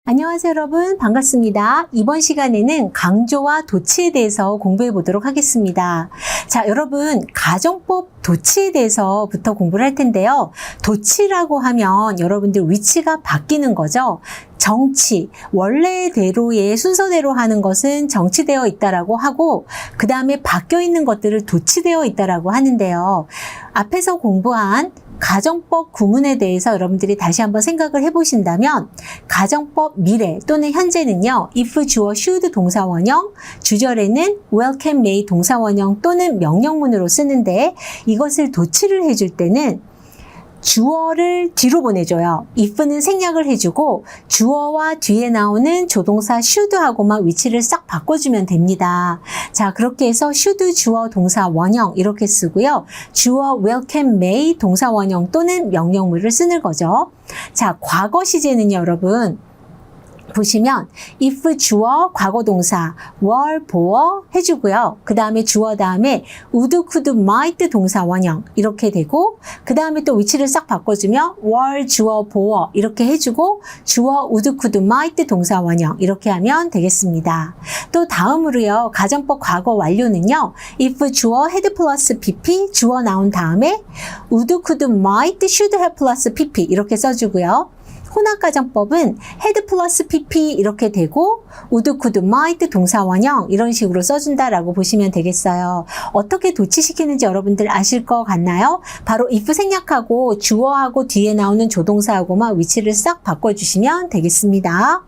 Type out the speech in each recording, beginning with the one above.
안녕하세요 여러분, 반갑습니다. 이번 시간에는 강조와 도치에 대해서 공부해 보도록 하겠습니다. 자, 여러분, 가정법 도치에 대해서부터 공부를 할 텐데요. 도치라고 하면 여러분들 위치가 바뀌는 거죠. 정치, 원래대로의 순서대로 하는 것은 정치되어 있다라고 하고, 그 다음에 바뀌어 있는 것들을 도치되어 있다라고 하는데요. 앞에서 공부한 가정법 구문에 대해서 여러분들이 다시 한번 생각을 해보신다면, 가정법 미래 또는 현재는요, if, 주어, should 동사 원형, 주절에는 will, can, may 동사 원형 또는 명령문으로 쓰는데, 이것을 도치를 해줄 때는 주어를 뒤로 보내줘요. if는 생략을 해주고 주어와 뒤에 나오는 조동사 should하고만 위치를 싹 바꿔주면 됩니다. 자, 그렇게 해서 should 주어 동사 원형 이렇게 쓰고요. 주어 will, can, may 동사 원형 또는 명령문을 쓰는 거죠. 자, 과거 시제는요, 여러분. 보시면 if 주어 과거 동사 were 보어 해주고요. 그 다음에 주어 다음에 would, could, might 동사 원형 이렇게 되고, 그 다음에 또 위치를 싹 바꿔주면 were 주어 보어 이렇게 해주고 주어 would, could, might 동사 원형 이렇게 하면 되겠습니다. 또 다음으로요, 가정법 과거 완료는요, if 주어 had 플러스 pp 주어 나온 다음에 would, could, might, should have 플러스 pp 이렇게 써주고요. 혼합가정법은 had 플러스 pp 이렇게 되고 would, could, might 동사 원형 이런 식으로 써준다라고 보시면 되겠어요. 어떻게 도치시키는지 여러분들 아실 것 같나요? 바로 if 생략하고 주어하고 뒤에 나오는 조동사하고만 위치를 싹 바꿔주시면 되겠습니다.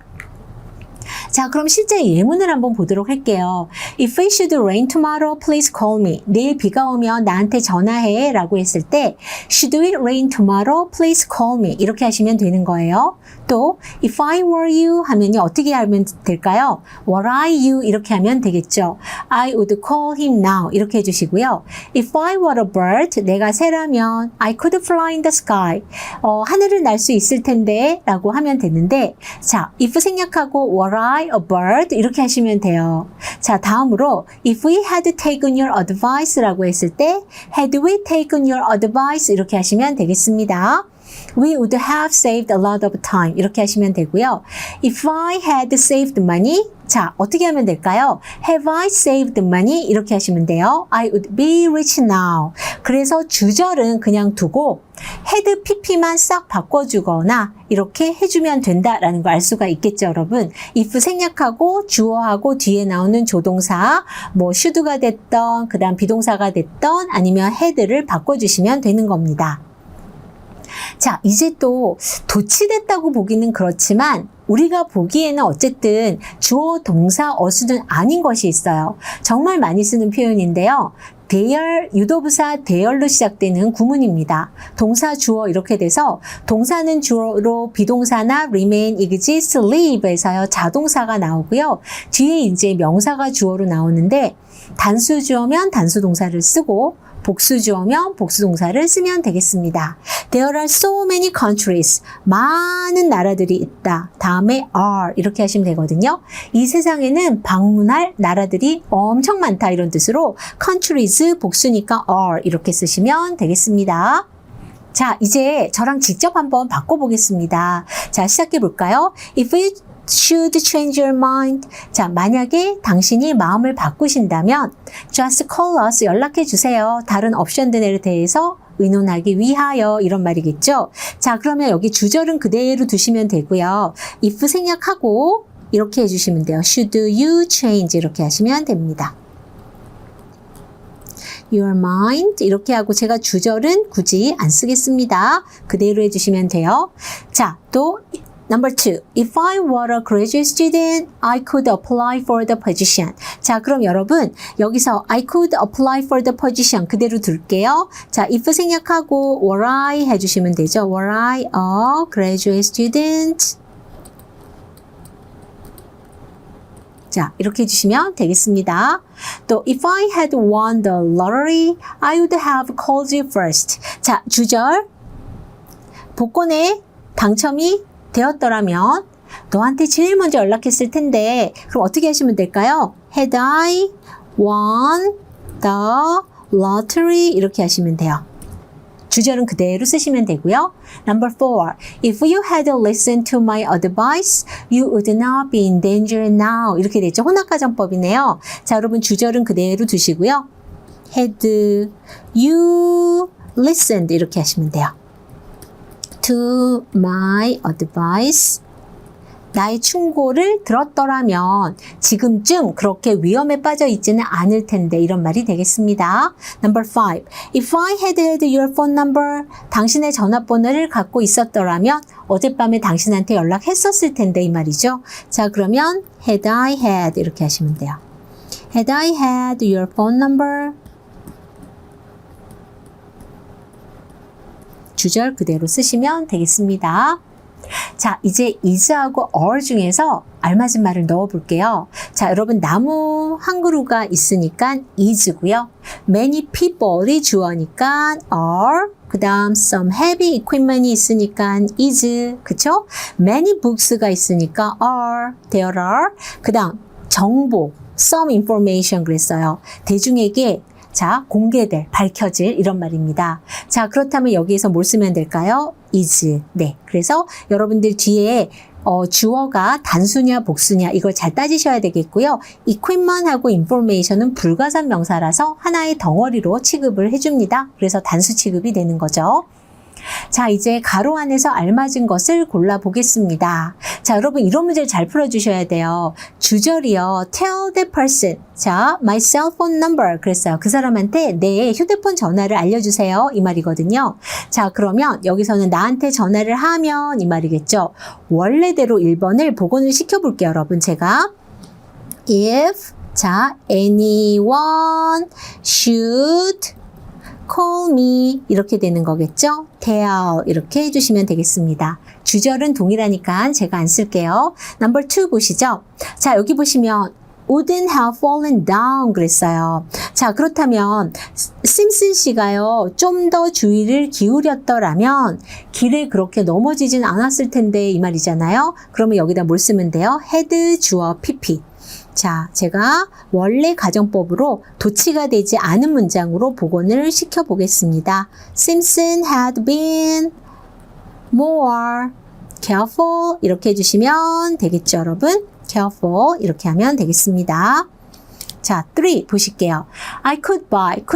자, 그럼 실제 예문을 한번 보도록 할게요. If it should rain tomorrow, please call me. 내일 비가 오면 나한테 전화해 라고 했을 때 Should it rain tomorrow, please call me 이렇게 하시면 되는 거예요. 또 If I were you 하면요, 어떻게 하면 될까요? Were I you 이렇게 하면 되겠죠. I would call him now 이렇게 해주시고요. If I were a bird, 내가 새라면 I could fly in the sky. 하늘을 날 수 있을 텐데 라고 하면 되는데, 자, if 생략하고 were I a bird 이렇게 하시면 돼요. 자, 다음으로 if we had taken your advice 라고 했을 때 had we taken your advice 이렇게 하시면 되겠습니다. We would have saved a lot of time 이렇게 하시면 되고요. If I had saved money, 자, 어떻게 하면 될까요? Have I saved money 이렇게 하시면 돼요. I would be rich now. 그래서 주절은 그냥 두고 had pp만 싹 바꿔주거나 이렇게 해주면 된다라는 걸 알 수가 있겠죠, 여러분. if 생략하고 주어하고 뒤에 나오는 조동사, 뭐 should가 됐던, 그 다음 비동사가 됐던, 아니면 had를 바꿔주시면 되는 겁니다. 자, 이제 또 도치됐다고 보기는 그렇지만 우리가 보기에는 어쨌든 주어, 동사, 어수는 아닌 것이 있어요. 정말 많이 쓰는 표현인데요. 대열, 유도부사 대열로 시작되는 구문입니다. 동사, 주어 이렇게 돼서 동사는 주어로 비동사나 remain, exist, live에서요 자동사가 나오고요. 뒤에 이제 명사가 주어로 나오는데 단수 주어면 단수 동사를 쓰고 복수 주어면 복수 동사를 쓰면 되겠습니다. There are so many countries. 많은 나라들이 있다. 다음에 are 이렇게 하시면 되거든요. 이 세상에는 방문할 나라들이 엄청 많다 이런 뜻으로 countries 복수니까 are 이렇게 쓰시면 되겠습니다. 자, 이제 저랑 직접 한번 바꿔보겠습니다. 자, 시작해 볼까요? If you should change your mind. 자, 만약에 당신이 마음을 바꾸신다면 just call us, 연락해 주세요. 다른 옵션들에 대해서 의논하기 위하여 이런 말이겠죠. 자, 그러면 여기 주절은 그대로 두시면 되고요. if 생략하고 이렇게 해주시면 돼요. should you change 이렇게 하시면 됩니다. your mind 이렇게 하고 제가 주절은 굳이 안 쓰겠습니다. 그대로 해주시면 돼요. 자, 또 Number 2. If I were a graduate student, I could apply for the position. 자, 그럼 여러분 여기서 I could apply for the position 그대로 둘게요. 자, if 생략하고 were I 해주시면 되죠. Were I a graduate student? 자, 이렇게 해주시면 되겠습니다. 또 if I had won the lottery, I would have called you first. 자, 주절 복권에 당첨이 되었더라면 너한테 제일 먼저 연락했을 텐데, 그럼 어떻게 하시면 될까요? Had I won the lottery 이렇게 하시면 돼요. 주절은 그대로 쓰시면 되고요. Number 4. If you had listened to my advice, you would not be in danger now. 이렇게 되죠. 혼합가정법이네요. 자, 여러분 주절은 그대로 두시고요. had you listened 이렇게 하시면 돼요. To my advice. 나의 충고를 들었더라면 지금쯤 그렇게 위험에 빠져 있지는 않을 텐데 이런 말이 되겠습니다. Number 5. If I had your phone number, 당신의 전화번호를 갖고 있었더라면 어젯밤에 당신한테 연락했었을 텐데 이 말이죠. 자, 그러면 had I had 이렇게 하시면 돼요. Had I had your phone number? 주절 그대로 쓰시면 되겠습니다. 자, 이제 is하고 are 중에서 알맞은 말을 넣어 볼게요. 자, 여러분 나무 한 그루가 있으니까 is고요. many people이 주어니까 are, 그 다음 some heavy equipment이 있으니까 is, 그쵸? many books가 있으니까 are, there are, 그 다음 정보, some information 그랬어요. 대중에게 자, 공개될, 밝혀질 이런 말입니다. 자, 그렇다면 여기에서 뭘 쓰면 될까요? is. 네. 그래서 여러분들 뒤에 주어가 단수냐 복수냐 이걸 잘 따지셔야 되겠고요. equipment하고 information은 불가산 명사라서 하나의 덩어리로 취급을 해줍니다. 그래서 단수 취급이 되는 거죠. 자, 이제 가로 안에서 알맞은 것을 골라보겠습니다. 자, 여러분 이런 문제를 잘 풀어주셔야 돼요. 주절이요. Tell the person. 자, my cell phone number. 그랬어요. 그 사람한테 내 휴대폰 전화를 알려주세요. 이 말이거든요. 자, 그러면 여기서는 나한테 전화를 하면 이 말이겠죠. 원래대로 1번을 복원을 시켜볼게요. 여러분 제가 if 자, anyone should call me 이렇게 되는 거겠죠? tell 이렇게 해주시면 되겠습니다. 주절은 동일하니까 제가 안 쓸게요. Number 2 보시죠. 자, 여기 보시면 wouldn't have fallen down 그랬어요. 자, 그렇다면 심슨 씨가요. 좀 더 주의를 기울였더라면 길에 그렇게 넘어지진 않았을 텐데 이 말이잖아요. 그러면 여기다 뭘 쓰면 돼요? had 주어 pp. 자, 제가 원래 가정법으로 도치가 되지 않은 문장으로 복원을 시켜보겠습니다. Simpson had been more careful 이렇게 해주시면 되겠죠, 여러분? careful 이렇게 하면 되겠습니다. 자, 3 보실게요. I could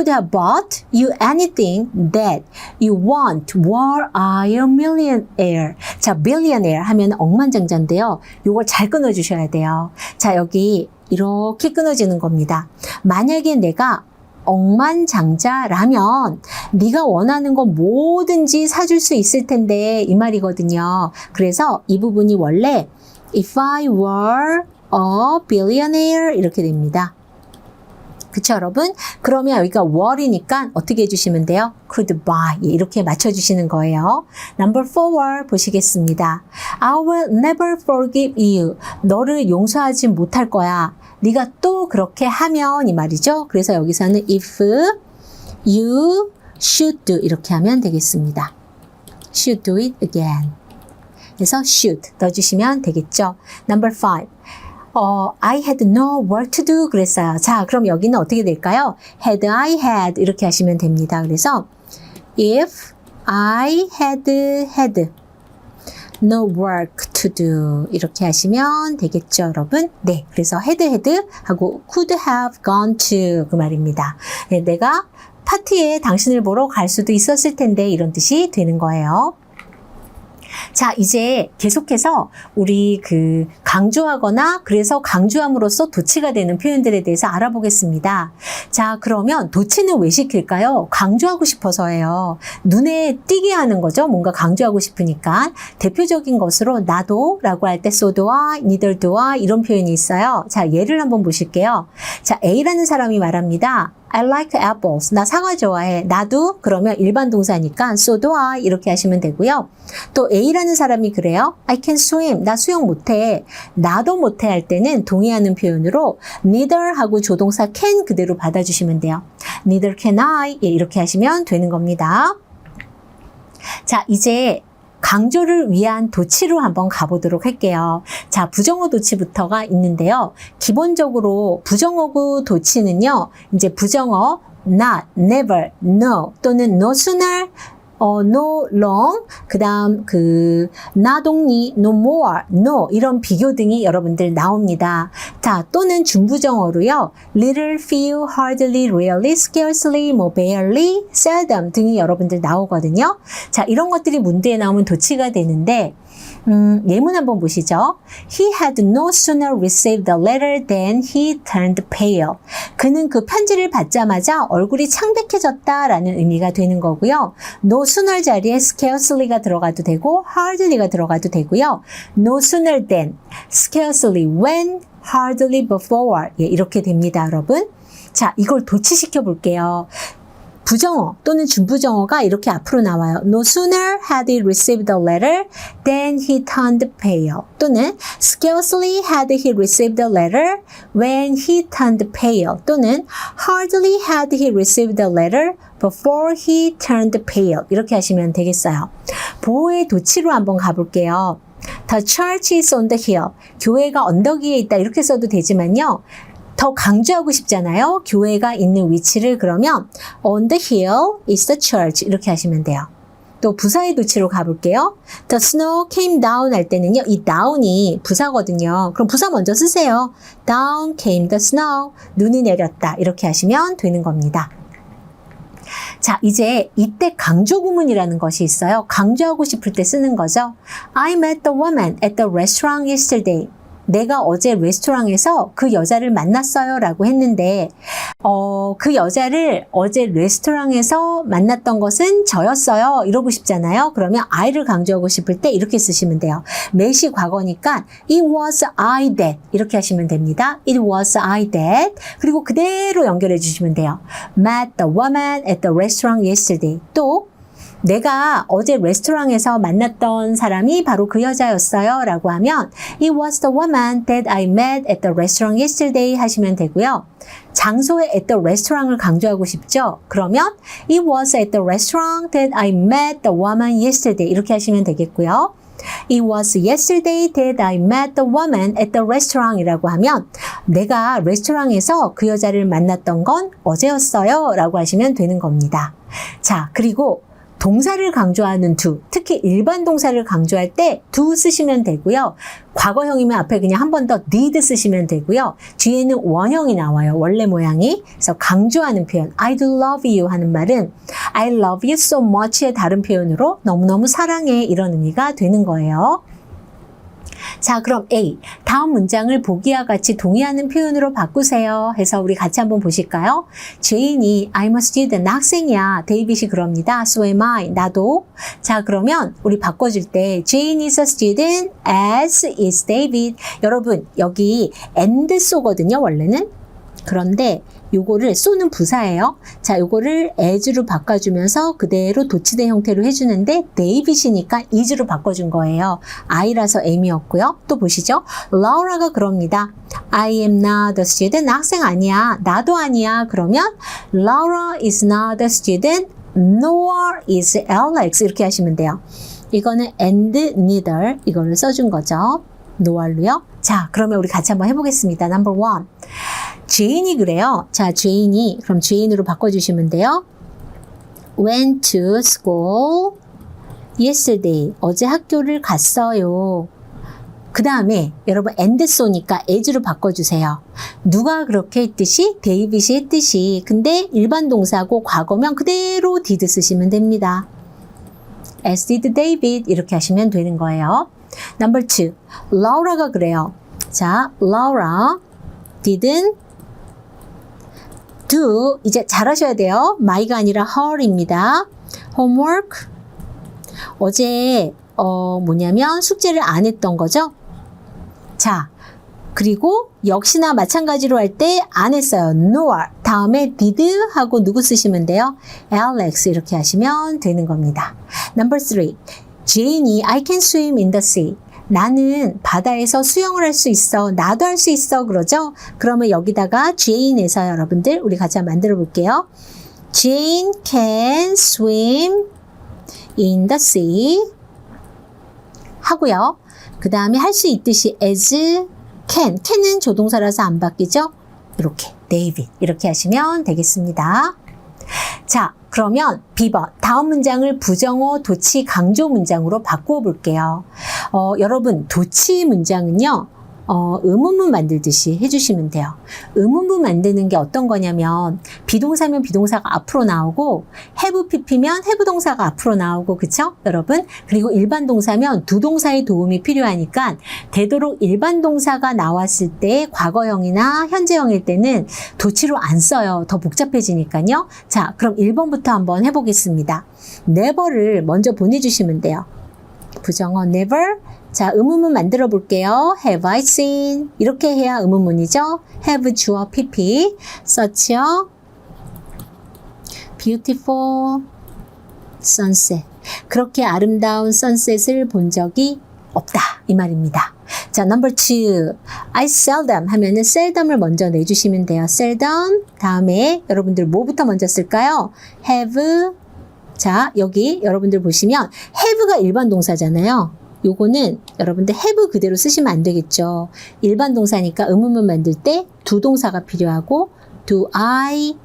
have bought you anything that you want were I a millionaire. 자, billionaire 하면 억만장자인데요. 요걸 잘 끊어주셔야 돼요. 자, 여기 이렇게 끊어지는 겁니다. 만약에 내가 억만장자라면 네가 원하는 거 뭐든지 사줄 수 있을 텐데 이 말이거든요. 그래서 이 부분이 원래 if I were a billionaire 이렇게 됩니다. 그쵸, 여러분? 그러면 여기가 were이니까 어떻게 해주시면 돼요? could buy 이렇게 맞춰주시는 거예요. Number 4 보시겠습니다. I will never forgive you. 너를 용서하지 못할 거야. 네가 또 그렇게 하면 이 말이죠. 그래서 여기서는 if you should do 이렇게 하면 되겠습니다. should do it again. 그래서 should 넣어주시면 되겠죠. Number 5. I had no work to do 그랬어요. 자, 그럼 여기는 어떻게 될까요? had I had 이렇게 하시면 됩니다. 그래서 if I had no work to do 이렇게 하시면 되겠죠, 여러분? 네, 그래서 had 하고 could have gone to 그 말입니다. 네, 내가 파티에 당신을 보러 갈 수도 있었을 텐데 이런 뜻이 되는 거예요. 자, 이제 계속해서 우리 강조하거나 그래서 강조함으로써 도치가 되는 표현들에 대해서 알아보겠습니다. 자, 그러면 도치는 왜 시킬까요? 강조하고 싶어서예요. 눈에 띄게 하는 거죠. 뭔가 강조하고 싶으니까. 대표적인 것으로 나도 라고 할 때 so do I, neither do I 이런 표현이 있어요. 자, 예를 한번 보실게요. 자, A라는 사람이 말합니다. I like apples. 나 사과 좋아해. 나도 그러면 일반 동사니까 so do I 이렇게 하시면 되고요. 또 A라는 사람이 그래요. I can swim. 나 수영 못해. 나도 못해 할 때는 동의하는 표현으로 neither 하고 조동사 can 그대로 받아주시면 돼요. neither can I 이렇게 하시면 되는 겁니다. 자, 이제 강조를 위한 도치로 한번 가보도록 할게요. 자, 부정어 도치부터가 있는데요. 기본적으로 부정어구 도치는요, 이제 부정어 not, never, no 또는 no sooner no long, 그 다음 not only, no more, no 이런 비교 등이 여러분들 나옵니다. 자, 또는 중부정어로요. little, few, hardly, rarely, scarcely, more barely, seldom 등이 여러분들 나오거든요. 자, 이런 것들이 문제에 나오면 도치가 되는데 예문 한번 보시죠. He had no sooner received the letter than he turned pale. 그는 그 편지를 받자마자 얼굴이 창백해졌다라는 의미가 되는 거고요. No sooner 자리에 scarcely가 들어가도 되고 hardly가 들어가도 되고요. No sooner than, scarcely when, hardly before. 예, 이렇게 됩니다, 여러분. 자, 이걸 도치시켜 볼게요. 부정어 또는 중부정어가 이렇게 앞으로 나와요. No sooner had he received the letter than he turned pale. 또는 scarcely had he received the letter when he turned pale. 또는 hardly had he received the letter before he turned pale. 이렇게 하시면 되겠어요. 보호의 도치로 한번 가볼게요. The church is on the hill. 교회가 언덕 위에 있다. 이렇게 써도 되지만요. 더 강조하고 싶잖아요. 교회가 있는 위치를 그러면 on the hill is the church 이렇게 하시면 돼요. 또 부사의 도치로 가볼게요. The snow came down 할 때는요. 이 down이 부사거든요. 그럼 부사 먼저 쓰세요. Down came the snow. 눈이 내렸다. 이렇게 하시면 되는 겁니다. 자, 이제 이때 강조 구문이라는 것이 있어요. 강조하고 싶을 때 쓰는 거죠. I met the woman at the restaurant yesterday. 내가 어제 레스토랑에서 그 여자를 만났어요 라고 했는데 그 여자를 어제 레스토랑에서 만났던 것은 저였어요 이러고 싶잖아요. 그러면 I를 강조하고 싶을 때 이렇게 쓰시면 돼요. met이 과거니까 It was I that 이렇게 하시면 됩니다. It was I that 그리고 그대로 연결해 주시면 돼요. Met the woman at the restaurant yesterday. 또 내가 어제 레스토랑에서 만났던 사람이 바로 그 여자였어요 라고 하면 It was the woman that I met at the restaurant yesterday 하시면 되고요. 장소에 at the restaurant을 강조하고 싶죠? 그러면 It was at the restaurant that I met the woman yesterday 이렇게 하시면 되겠고요. It was yesterday that I met the woman at the restaurant 이라고 하면 내가 레스토랑에서 그 여자를 만났던 건 어제였어요 라고 하시면 되는 겁니다. 자, 그리고 동사를 강조하는 do, 특히 일반 동사를 강조할 때 do 쓰시면 되고요. 과거형이면 앞에 그냥 한 번 더 did 쓰시면 되고요. 뒤에는 원형이 나와요. 원래 모양이. 그래서 강조하는 표현, I do love you 하는 말은 I love you so much의 다른 표현으로 너무너무 사랑해 이런 의미가 되는 거예요. 자, 그럼 A, 다음 문장을 보기와 같이 동의하는 표현으로 바꾸세요 해서 우리 같이 한번 보실까요? 제인이 I'm a student, 나 학생이야. 데이빗이 그럽니다. So am I, 나도. 자, 그러면 우리 바꿔줄 때 Jane is a student as is David. 여러분, 여기 and so거든요, 원래는. 그런데 요거를 쏘는 부사예요. 자, 요거를 as로 바꿔주면서 그대로 도치된 형태로 해주는데 데이빗이니까 is로 바꿔준 거예요. I라서 am이었고요. 또 보시죠. 라우라가 그럽니다. I am not a student. 나 학생 아니야. 나도 아니야. 그러면 Laura is not a student. Nor is Alex. 이렇게 하시면 돼요. 이거는 and neither 이거를 써준 거죠. noar로요. 자, 그러면 우리 같이 한번 해보겠습니다. Number 1. 제인이 그래요. 자, 제인이 그럼 제인으로 바꿔주시면 돼요. Went to school yesterday. 어제 학교를 갔어요. 그 다음에 여러분 and so니까 as로 바꿔주세요. 누가 그렇게 했듯이 데이빗이 했듯이. 근데 일반 동사고 과거면 그대로 did 쓰시면 됩니다. As did David 이렇게 하시면 되는 거예요. Number 2. Laura가 그래요. 자, Laura didn't do, 이제 잘하셔야 돼요. my가 아니라 her입니다. homework. 어제 뭐냐면 숙제를 안 했던 거죠. 자, 그리고 역시나 마찬가지로 할 때 안 했어요. nor. 다음에 did 하고 누구 쓰시면 돼요? Alex 이렇게 하시면 되는 겁니다. Number 3. Jane이 I can swim in the sea. 나는 바다에서 수영을 할 수 있어. 나도 할 수 있어. 그러죠? 그러면 여기다가 Jane에서 여러분들 우리 같이 한번 만들어 볼게요. Jane can swim in the sea 하고요. 그 다음에 할 수 있듯이 as can은 조동사라서 안 바뀌죠? 이렇게 David 이렇게 하시면 되겠습니다. 자, 그러면 B번. 다음 문장을 부정어, 도치, 강조 문장으로 바꾸어 볼게요. 여러분, 도치 문장은요, 의문문 만들듯이 해주시면 돼요. 의문문 만드는 게 어떤 거냐면, 비동사면 비동사가 앞으로 나오고, have pp면 have 동사가 앞으로 나오고, 그쵸? 여러분? 그리고 일반 동사면 두 동사의 도움이 필요하니까, 되도록 일반 동사가 나왔을 때, 과거형이나 현재형일 때는 도치로 안 써요. 더 복잡해지니까요. 자, 그럼 1번부터 한번 해보겠습니다. never를 먼저 보내주시면 돼요. 부정어 never. 자, 의문문 만들어 볼게요. Have I seen? 이렇게 해야 의문문이죠. Have 주어 pp. Such a beautiful sunset. 그렇게 아름다운 sunset을 본 적이 없다. 이 말입니다. 자, number 2. I seldom 하면은 seldom을 먼저 내주시면 돼요. seldom. 다음에 여러분들 뭐부터 먼저 쓸까요? have. 자, 여기 여러분들 보시면 have가 일반 동사잖아요. 요거는 여러분들 have 그대로 쓰시면 안 되겠죠. 일반 동사니까 의문문 만들 때 두 동사가 필요하고 do I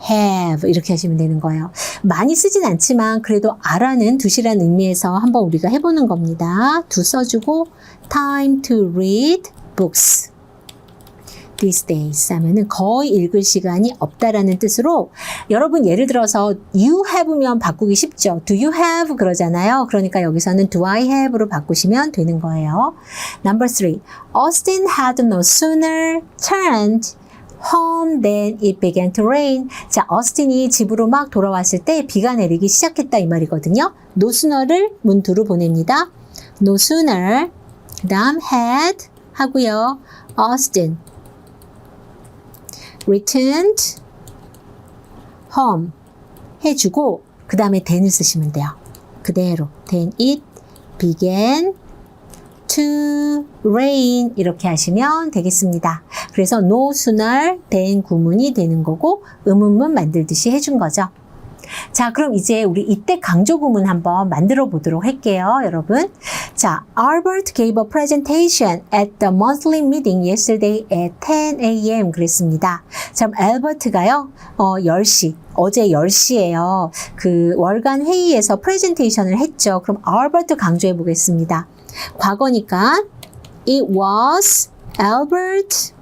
have 이렇게 하시면 되는 거예요. 많이 쓰진 않지만 그래도 아라는 두시란 의미에서 한번 우리가 해보는 겁니다. do 써주고 time to read books these days 하면은 거의 읽을 시간이 없다라는 뜻으로 여러분 예를 들어서 you have면 바꾸기 쉽죠. do you have 그러잖아요. 그러니까 여기서는 do I have로 바꾸시면 되는 거예요. Number 3. Austin had no sooner turned home than it began to rain. 자, 어스틴이 집으로 막 돌아왔을 때 비가 내리기 시작했다 이 말이거든요. no sooner를 문두로 보냅니다. no sooner 그 다음 had 하고요. Austin returned home 해주고 그 다음에 then을 쓰시면 돼요. 그대로 then it began to rain 이렇게 하시면 되겠습니다. 그래서 no sooner than 구문이 되는 거고 의문문 만들듯이 해준 거죠. 자, 그럼 이제 우리 이때 강조 구문 한번 만들어 보도록 할게요, 여러분. 자, Albert gave a presentation at the monthly meeting yesterday at 10 a.m. 그랬습니다. 자, 알버트가요, 10시, 어제 10시에요. 그 월간 회의에서 프레젠테이션을 했죠. 그럼 Albert 강조해 보겠습니다. 과거니까 it was Albert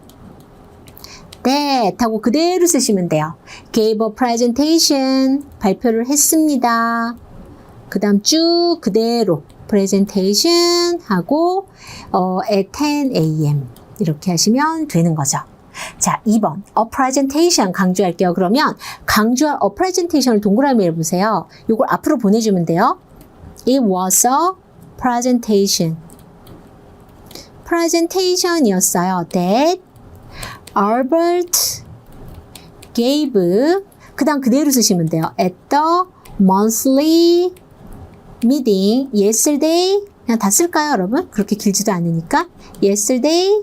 that 하고 그대로 쓰시면 돼요. gave a presentation 발표를 했습니다. 그 다음 쭉 그대로 presentation 하고 at 10 a.m. 이렇게 하시면 되는 거죠. 자, 2번 a presentation 강조할게요. 그러면 강조할 a presentation을 동그라미 해보세요. 이걸 앞으로 보내주면 돼요. It was a presentation. presentation이었어요. that Albert gave 그 다음 그대로 쓰시면 돼요. at the monthly meeting yesterday 그냥 다 쓸까요, 여러분? 그렇게 길지도 않으니까 yesterday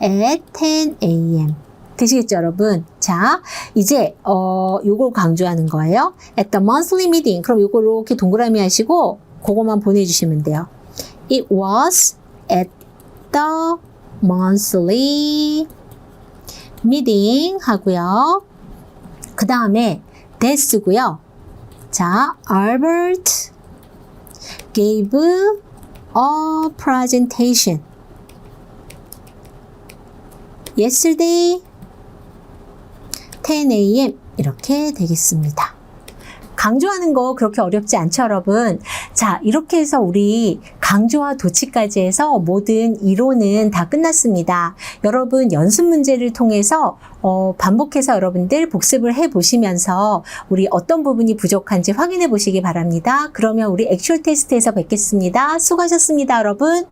at 10 a.m. 되시겠죠, 여러분? 자, 이제 요걸 강조하는 거예요. at the monthly meeting. 그럼 요걸 이렇게 동그라미 하시고 그것만 보내주시면 돼요. It was at the monthly meeting 하고요. 그 다음에 that 쓰고요. 자, Albert gave a presentation yesterday 10 a.m. 이렇게 되겠습니다. 강조하는 거 그렇게 어렵지 않죠, 여러분? 자, 이렇게 해서 우리 강조와 도치까지 해서 모든 이론은 다 끝났습니다. 여러분 연습 문제를 통해서 반복해서 여러분들 복습을 해보시면서 우리 어떤 부분이 부족한지 확인해 보시기 바랍니다. 그러면 우리 액츄얼 테스트에서 뵙겠습니다. 수고하셨습니다, 여러분.